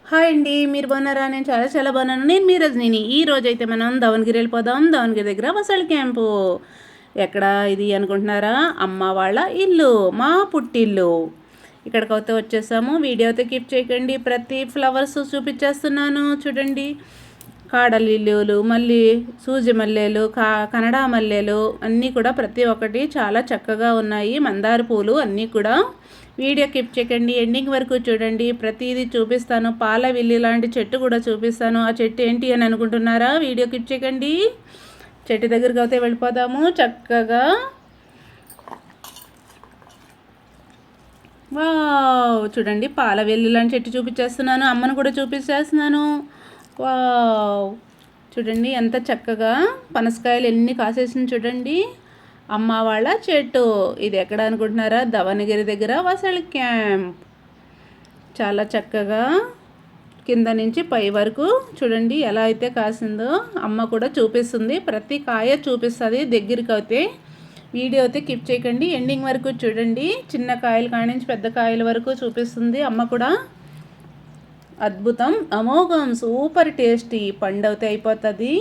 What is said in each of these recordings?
Hi అండి, మీరు బాగున్నారా? నేను చాలా చాలా బాగున్నాను. నేను మీ రజనీని. ఈ రోజు అయితే మనం దావణగిరి వెళ్ళిపోదాం. దావణగిరి దగ్గర వసల్ క్యాంపు. ఎక్కడ ఇది అనుకుంటున్నారా? అమ్మ వాళ్ళ ఇల్లు, మా పుట్టిల్లు. ఇక్కడికైతే వచ్చేసాము. వీడియో అయితే కీప్ చేయకండి. ప్రతి ఫ్లవర్స్ చూపించేస్తున్నాను చూడండి. కాడలిల్లులు, మళ్ళీ సూజి మల్లెలు, కనడా మల్లెలు అన్నీ కూడా ప్రతి ఒక్కటి చాలా చక్కగా ఉన్నాయి. మందార పూలు అన్నీ కూడా. వీడియో కీప్ చేయకండి, ఎండింగ్ వరకు చూడండి. ప్రతిదీ చూపిస్తాను. పాల విల్లి లాంటి చెట్టు కూడా చూపిస్తాను. ఆ చెట్టు ఏంటి అని అనుకుంటున్నారా? వీడియో కీప్ చేయకండి. చెట్టు దగ్గరికి అయితే వెళ్ళిపోదాము చక్కగా. వావ్, చూడండి పాల వెల్లి లాంటి చెట్టు చూపించేస్తున్నాను. అమ్మను కూడా చూపించేస్తున్నాను. వావ్, చూడండి ఎంత చక్కగా పనసకాయలు ఎన్ని కాసేసిన చూడండి. అమ్మ వాళ్ళ చెట్టు. ఇది ఎక్కడ అనుకుంటున్నారా? దావణగిరి దగ్గర వసల్ క్యాంప్. చాలా చక్కగా కింద నుంచి పై వరకు చూడండి ఎలా అయితే కాసిందో. అమ్మ కూడా చూపిస్తుంది, ప్రతి కాయ చూపిస్తుంది దగ్గరికి అయితే. వీడియో అయితే కిప్ చేయకండి, ఎండింగ్ వరకు చూడండి. చిన్న కాయలు కానించి పెద్ద కాయల వరకు చూపిస్తుంది అమ్మ కూడా. అద్భుతం, అమోఘం, సూపర్ టేస్టీ. పండు అయితే అయిపోతుంది.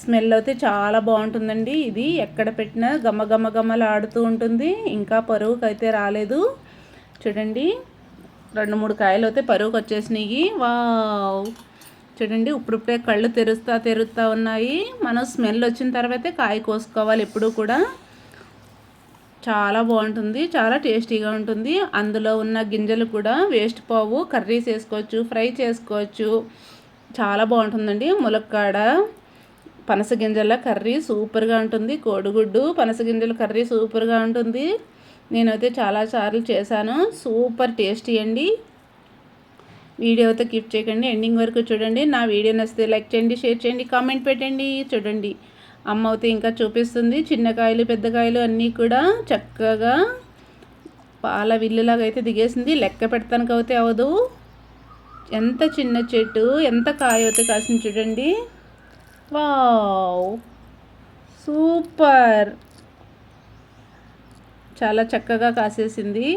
స్మెల్ అయితే చాలా బాగుంటుందండి. ఇది ఎక్కడ పెట్టినా గమ్మ గమ్మ గమ్మలాడుతూ ఉంటుంది. ఇంకా పరువుకి అయితే రాలేదు చూడండి. 2-3 కాయలు అయితే పరువుకి వచ్చేసినాయి. వావ్, చూడండి ఇప్పుడిప్పుడే కళ్ళు తెరుస్తూ ఉన్నాయి. మనం స్మెల్ వచ్చిన తర్వాతే కాయ కోసుకోవాలి ఎప్పుడు కూడా. చాలా బాగుంటుంది, చాలా టేస్టీగా ఉంటుంది. అందులో ఉన్న గింజలు కూడా వేస్ట్ పోవు. కర్రీస్ వేసుకోవచ్చు, ఫ్రై చేసుకోవచ్చు. చాలా బాగుంటుందండి. ములక్కాడ పనస గింజల కర్రీ సూపర్గా ఉంటుంది. కోడిగుడ్డు పనస గింజల కర్రీ సూపర్గా ఉంటుంది. నేనైతే చాలాసార్లు చేశాను. సూపర్ టేస్టీ అండి. వీడియో అయితే కీప్ చేయకండి, ఎండింగ్ వరకు చూడండి. నా వీడియో నచ్చితే లైక్ చేయండి, షేర్ చేయండి, కామెంట్ పెట్టండి. చూడండి అమ్మ అయితే ఇంకా చూపిస్తుంది. చిన్న కాయలు పెద్ద కాయలు అన్నీ కూడా చక్కగా పాల విల్లులాగా అయితే దిగేసింది. లెక్క పెడతానికి అయితే అవ్వదు. ఎంత చిన్న చెట్టు, ఎంత కాయ అయితే కాసింది చూడండి. వావ్, సూపర్, చాలా చక్కగా కాసేసింది.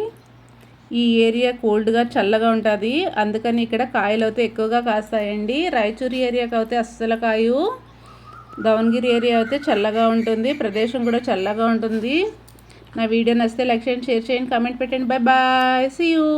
ఈ ఏరియా కోల్డ్గా చల్లగా ఉంటుంది, అందుకని ఇక్కడ కాయలు అయితే ఎక్కువగా కాస్తాయండి. రాయచూరి ఏరియాకి అయితే అస్సలు కాయు. దావణగిరి ఏరియా అయితే చల్లగా ఉంటుంది, ప్రదేశం కూడా చల్లగా ఉంటుంది. నా వీడియో నచ్చితే లైక్ చేయండి, షేర్ చేయండి, కామెంట్ పెట్టండి. Bye bye, see you.